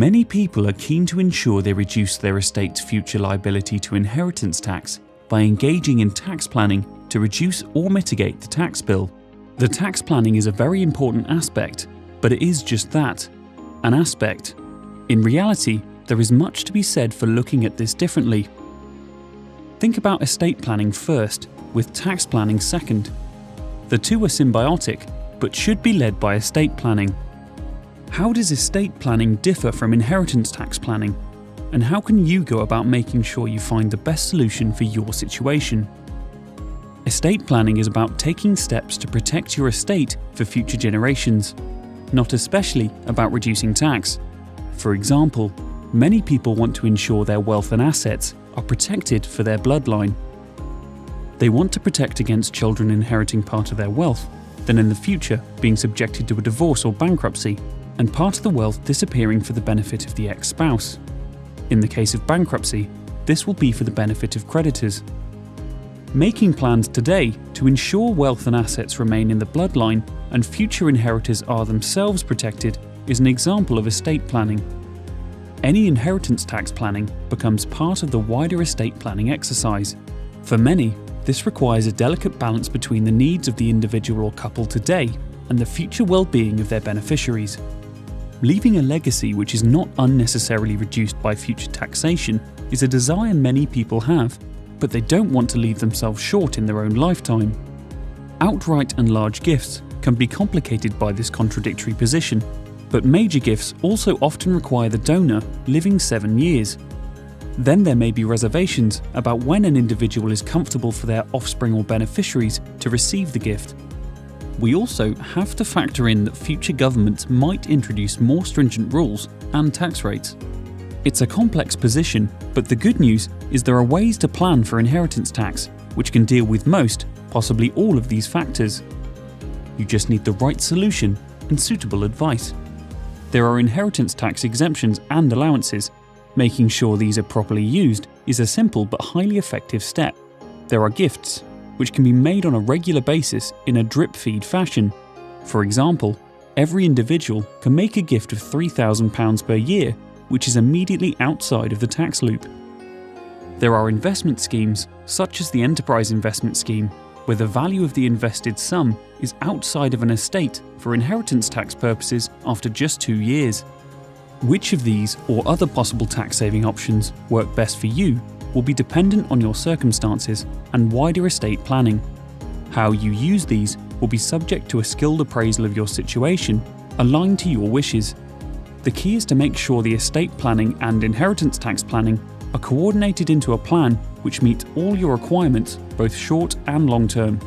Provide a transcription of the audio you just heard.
Many people are keen to ensure they reduce their estate's future liability to inheritance tax by engaging in tax planning to reduce or mitigate the tax bill. The tax planning is a very important aspect, but it is just that, an aspect. In reality, there is much to be said for looking at this differently. Think about estate planning first, with tax planning second. The two are symbiotic, but should be led by estate planning. How does estate planning differ from inheritance tax planning? And how can you go about making sure you find the best solution for your situation? Estate planning is about taking steps to protect your estate for future generations, not especially about reducing tax. For example, many people want to ensure their wealth and assets are protected for their bloodline. They want to protect against children inheriting part of their wealth, then in the future being subjected to a divorce or bankruptcy, and part of the wealth disappearing for the benefit of the ex-spouse. In the case of bankruptcy, this will be for the benefit of creditors. Making plans today to ensure wealth and assets remain in the bloodline and future inheritors are themselves protected is an example of estate planning. Any inheritance tax planning becomes part of the wider estate planning exercise. For many, this requires a delicate balance between the needs of the individual or couple today and the future well-being of their beneficiaries. Leaving a legacy which is not unnecessarily reduced by future taxation is a desire many people have, but they don't want to leave themselves short in their own lifetime. Outright and large gifts can be complicated by this contradictory position, but major gifts also often require the donor living 7 years. Then there may be reservations about when an individual is comfortable for their offspring or beneficiaries to receive the gift. We also have to factor in that future governments might introduce more stringent rules and tax rates. It's a complex position, but the good news is there are ways to plan for inheritance tax, which can deal with most, possibly all of these factors. You just need the right solution and suitable advice. There are inheritance tax exemptions and allowances. Making sure these are properly used is a simple but highly effective step. There are gifts, which can be made on a regular basis in a drip feed fashion. For example, every individual can make a gift of £3,000 per year, which is immediately outside of the tax loop. There are investment schemes, such as the Enterprise Investment Scheme, where the value of the invested sum is outside of an estate for inheritance tax purposes after just 2 years. Which of these or other possible tax-saving options work best for you will be dependent on your circumstances and wider estate planning. How you use these will be subject to a skilled appraisal of your situation, aligned to your wishes. The key is to make sure the estate planning and inheritance tax planning are coordinated into a plan which meets all your requirements, both short and long term.